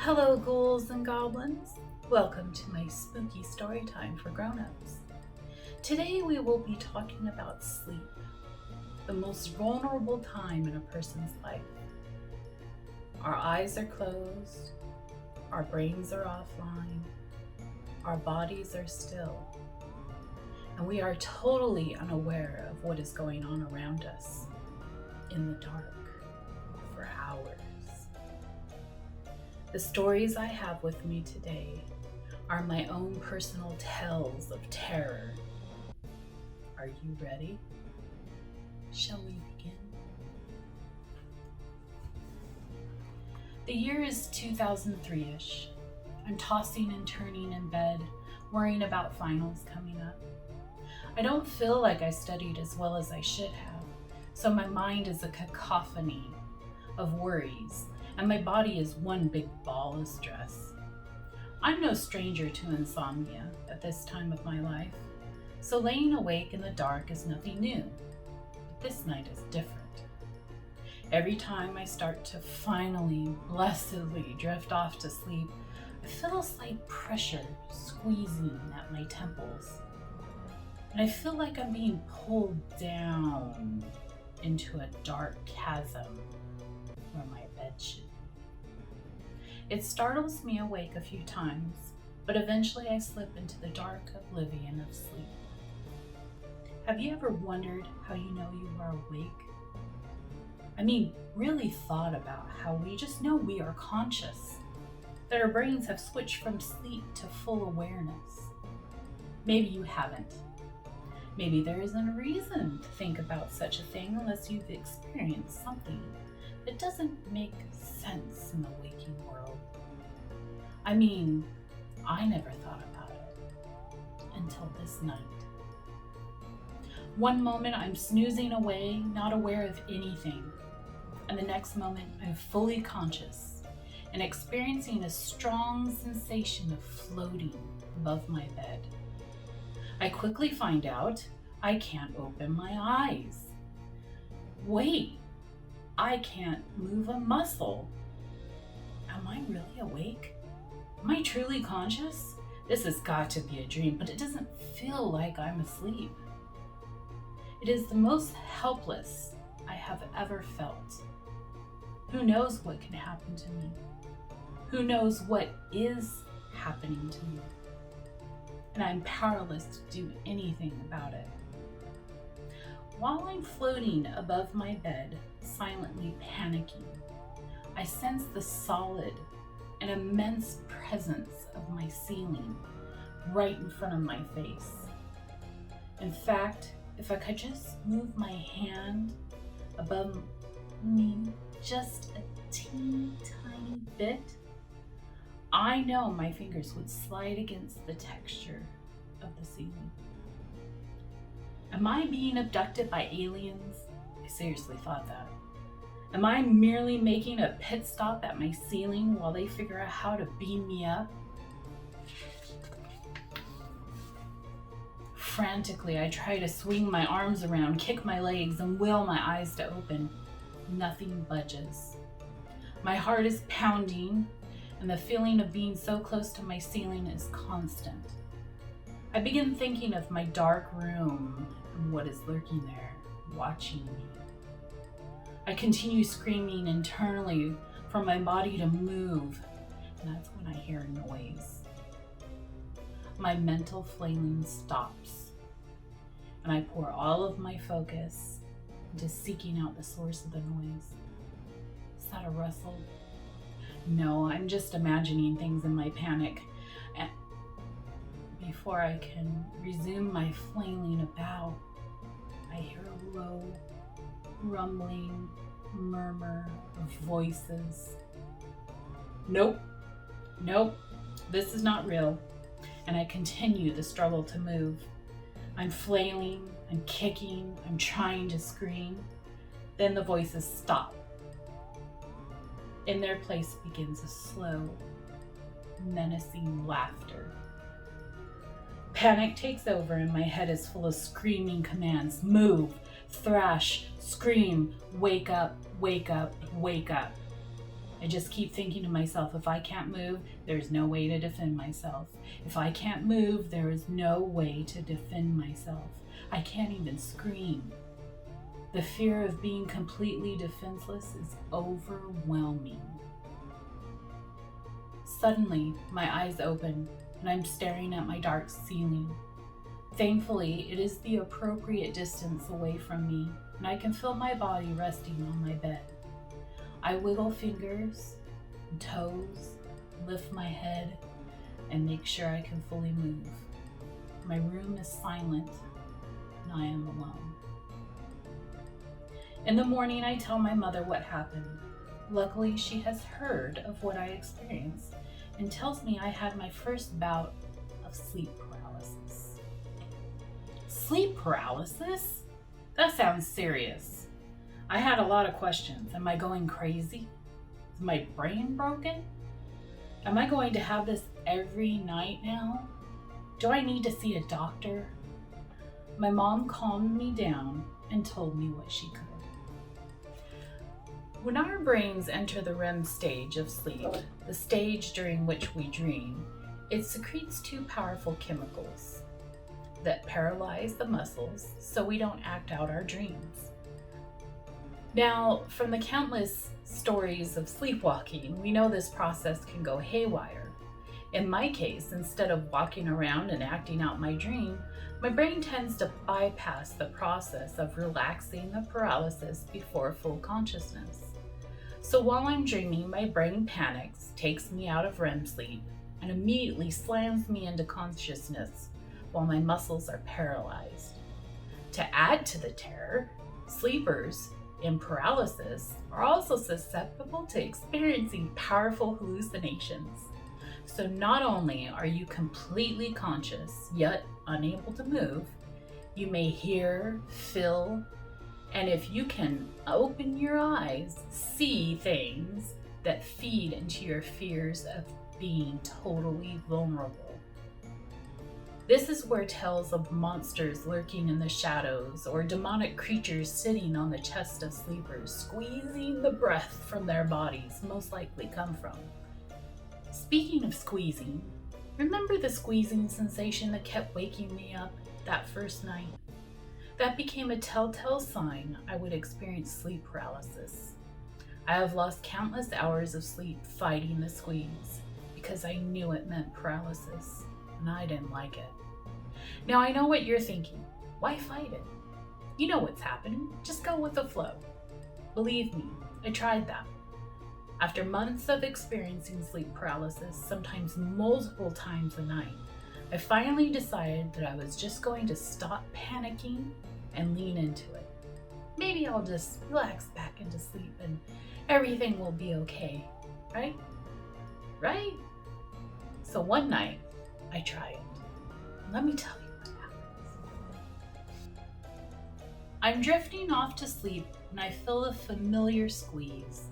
Hello, ghouls and goblins. Welcome to my spooky story time for grown-ups. Today we will be talking about sleep, the most vulnerable time in a person's life. Our eyes are closed, our brains are offline, our bodies are still, and we are totally unaware of what is going on around us in the dark for hours. The stories I have with me today are my own personal tales of terror. Are you ready? Shall we begin? The year is 2003-ish. I'm tossing and turning in bed, worrying about finals coming up. I don't feel like I studied as well as I should have, so my mind is a cacophony of worries, and my body is one big ball of stress. I'm no stranger to insomnia at this time of my life, so laying awake in the dark is nothing new. But this night is different. Every time I start to finally, blessedly drift off to sleep, I feel a slight pressure squeezing at my temples. And I feel like I'm being pulled down into a dark chasm where my bed should be. It startles me awake a few times, but eventually I slip into the dark oblivion of sleep. Have you ever wondered how you know you are awake? I mean, really thought about how we just know we are conscious, that our brains have switched from sleep to full awareness. Maybe you haven't. Maybe there isn't a reason to think about such a thing unless you've experienced something that doesn't make sense in the waking world. I mean, I never thought about it until this night. One moment I'm snoozing away, not aware of anything, and the next moment I'm fully conscious and experiencing a strong sensation of floating above my bed. I quickly find out I can't open my eyes. Wait, I can't move a muscle. Am I really awake? Am I truly conscious? This has got to be a dream, but it doesn't feel like I'm asleep. It is the most helpless I have ever felt. Who knows what can happen to me? Who knows what is happening to me? And I'm powerless to do anything about it. While I'm floating above my bed, silently panicking, I sense the solid and immense presence of my ceiling right in front of my face. In fact, if I could just move my hand above me just a teeny tiny bit, I know my fingers would slide against the texture of the ceiling. Am I being abducted by aliens? I seriously thought that. Am I merely making a pit stop at my ceiling while they figure out how to beam me up? Frantically, I try to swing my arms around, kick my legs, and will my eyes to open. Nothing budges. My heart is pounding, and the feeling of being so close to my ceiling is constant. I begin thinking of my dark room and what is lurking there, watching me. I continue screaming internally for my body to move, and that's when I hear a noise. My mental flailing stops, and I pour all of my focus into seeking out the source of the noise. Is that a rustle? No, I'm just imagining things in my panic. And before I can resume my flailing about, I hear a low, rumbling murmur of voices. Nope, this is not real. And I continue the struggle to move. I'm flailing, I'm kicking, I'm trying to scream. Then the voices stop. In their place begins a slow, menacing laughter. Panic takes over and my head is full of screaming commands. Move, thrash, scream, wake up, wake up, wake up. I just keep thinking to myself, if I can't move, there's no way to defend myself. If I can't move, there is no way to defend myself. I can't even scream. The fear of being completely defenseless is overwhelming. Suddenly, my eyes open and I'm staring at my dark ceiling. Thankfully, it is the appropriate distance away from me, and I can feel my body resting on my bed. I wiggle fingers and toes, lift my head, and make sure I can fully move. My room is silent, and I am alone. In the morning, I tell my mother what happened. Luckily, she has heard of what I experienced and tells me I had my first bout of sleep paralysis. Sleep paralysis? That sounds serious. I had a lot of questions. Am I going crazy? Is my brain broken? Am I going to have this every night now? Do I need to see a doctor? My mom calmed me down and told me what she could. When our brains enter the REM stage of sleep, the stage during which we dream, it secretes two powerful chemicals that paralyze the muscles so we don't act out our dreams. Now, from the countless stories of sleepwalking, we know this process can go haywire. In my case, instead of walking around and acting out my dream, my brain tends to bypass the process of relaxing the paralysis before full consciousness. So while I'm dreaming, my brain panics, takes me out of REM sleep, and immediately slams me into consciousness while my muscles are paralyzed. To add to the terror, sleepers in paralysis are also susceptible to experiencing powerful hallucinations. So not only are you completely conscious, yet unable to move, you may hear, feel, and if you can open your eyes, see things that feed into your fears of being totally vulnerable. This is where tales of monsters lurking in the shadows or demonic creatures sitting on the chest of sleepers, squeezing the breath from their bodies, most likely come from. Speaking of squeezing, remember the squeezing sensation that kept waking me up that first night? That became a telltale sign I would experience sleep paralysis. I have lost countless hours of sleep fighting the squeeze because I knew it meant paralysis, and I didn't like it. Now I know what you're thinking. Why fight it? You know what's happening. Just go with the flow. Believe me, I tried that. After months of experiencing sleep paralysis, sometimes multiple times a night, I finally decided that I was just going to stop panicking and lean into it. Maybe I'll just relax back into sleep and everything will be okay, right? Right? So one night, I tried. Let me tell you what happens. I'm drifting off to sleep and I feel a familiar squeeze.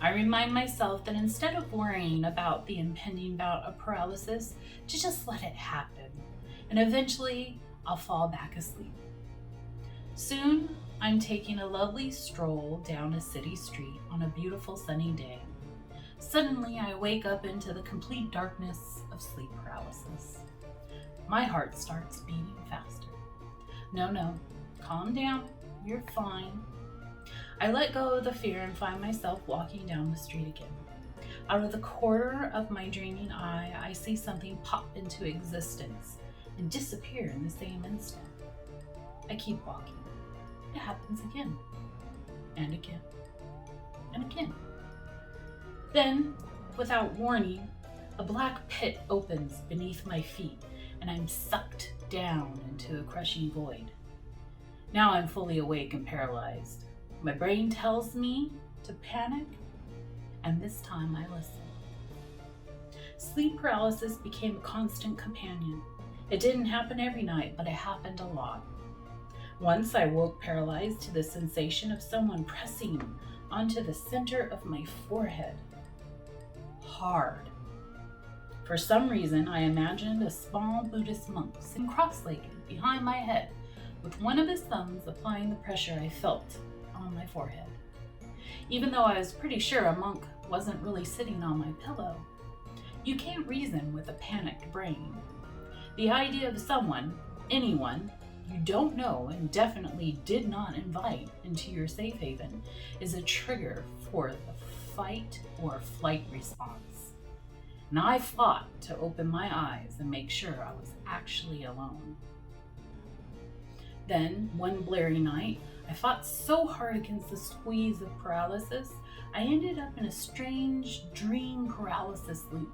I remind myself that instead of worrying about the impending bout of paralysis, to just let it happen, and eventually I'll fall back asleep. Soon, I'm taking a lovely stroll down a city street on a beautiful sunny day. Suddenly, I wake up into the complete darkness of sleep paralysis. My heart starts beating faster. No, calm down, you're fine. I let go of the fear and find myself walking down the street again. Out of the corner of my dreaming eye, I see something pop into existence and disappear in the same instant. I keep walking. It happens again, and again, and again. Then, without warning, a black pit opens beneath my feet, and I'm sucked down into a crushing void. Now I'm fully awake and paralyzed. My brain tells me to panic, and this time I listen. Sleep paralysis became a constant companion. It didn't happen every night, but it happened a lot. Once I woke paralyzed to the sensation of someone pressing onto the center of my forehead. Hard. For some reason, I imagined a small Buddhist monk sitting cross-legged behind my head, with one of his thumbs applying the pressure I felt on my forehead. even though I was pretty sure a monk wasn't really sitting on my pillow. You can't reason with a panicked brain. The idea of someone, anyone, you don't know and definitely did not invite into your safe haven is a trigger for the fight or flight response. And I fought to open my eyes and make sure I was actually alone. Then, one bleary night, I fought so hard against the squeeze of paralysis, I ended up in a strange dream paralysis loop.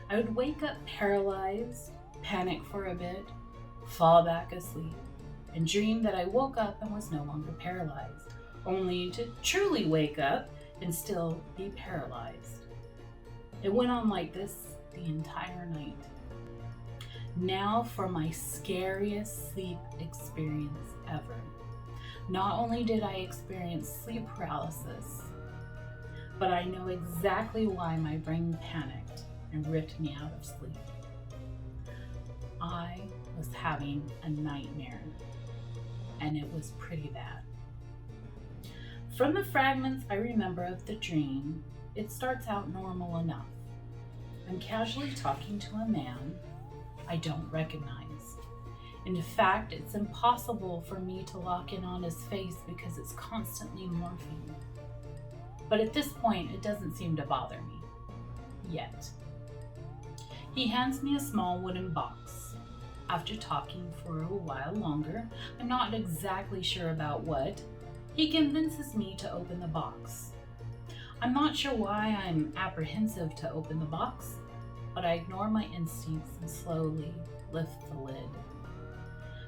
I would wake up paralyzed, panic for a bit, fall back asleep, and dream that I woke up and was no longer paralyzed, only to truly wake up and still be paralyzed. It went on like this the entire night. Now for my scariest sleep experience ever. Not only did I experience sleep paralysis, but I know exactly why my brain panicked and ripped me out of sleep. I was having a nightmare, and it was pretty bad. From the fragments I remember of the dream, it starts out normal enough. I'm casually talking to a man I don't recognize. In fact, it's impossible for me to lock in on his face because it's constantly morphing. But at this point, it doesn't seem to bother me. Yet. He hands me a small wooden box. After talking for a while longer, I'm not exactly sure about what, he convinces me to open the box. I'm not sure why I'm apprehensive to open the box, but I ignore my instincts and slowly lift the lid.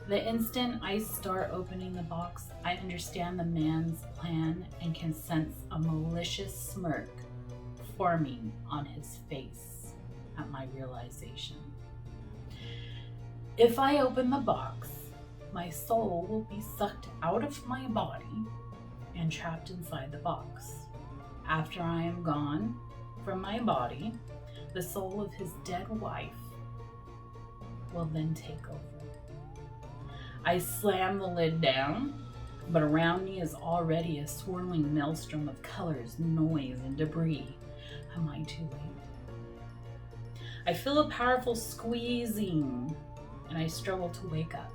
The instant I start opening the box, I understand the man's plan and can sense a malicious smirk forming on his face at my realization. If I open the box, my soul will be sucked out of my body and trapped inside the box. After I am gone from my body, the soul of his dead wife will then take over. I slam the lid down, but around me is already a swirling maelstrom of colors, noise, and debris. Am I too late? I feel a powerful squeezing, and I struggle to wake up.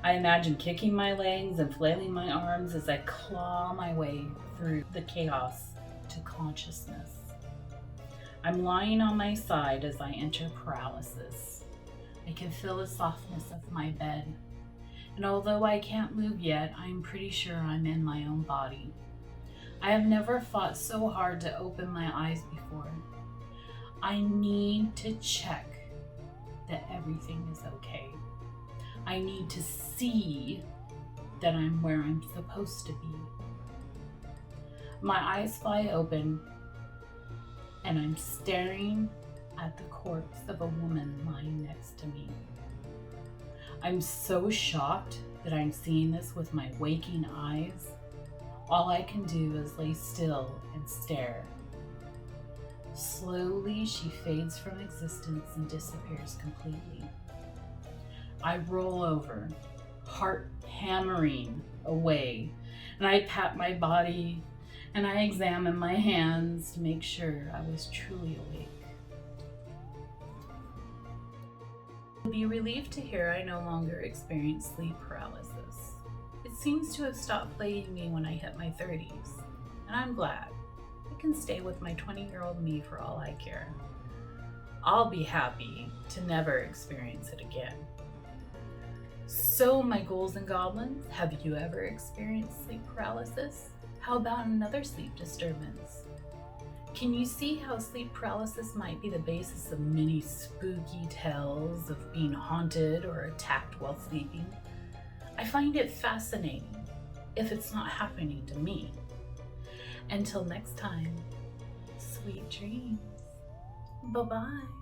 I imagine kicking my legs and flailing my arms as I claw my way through the chaos to consciousness. I'm lying on my side as I enter paralysis. I can feel the softness of my bed. And although I can't move yet, I'm pretty sure I'm in my own body. I have never fought so hard to open my eyes before. I need to check that everything is okay. I need to see that I'm where I'm supposed to be. My eyes fly open, and I'm staring at the corpse of a woman lying next to me. I'm so shocked that I'm seeing this with my waking eyes. All I can do is lay still and stare. Slowly, she fades from existence and disappears completely. I roll over, heart hammering away, and I pat my body and I examine my hands to make sure I was truly awake. You'll be relieved to hear I no longer experience sleep paralysis. It seems to have stopped plaguing me when I hit my 30s, and I'm glad. I can stay with my 20-year-old me for all I care. I'll be happy to never experience it again. So, my ghouls and goblins, have you ever experienced sleep paralysis? How about another sleep disturbance? Can you see how sleep paralysis might be the basis of many spooky tales of being haunted or attacked while sleeping? I find it fascinating, if it's not happening to me. Until next time, sweet dreams. Bye-bye.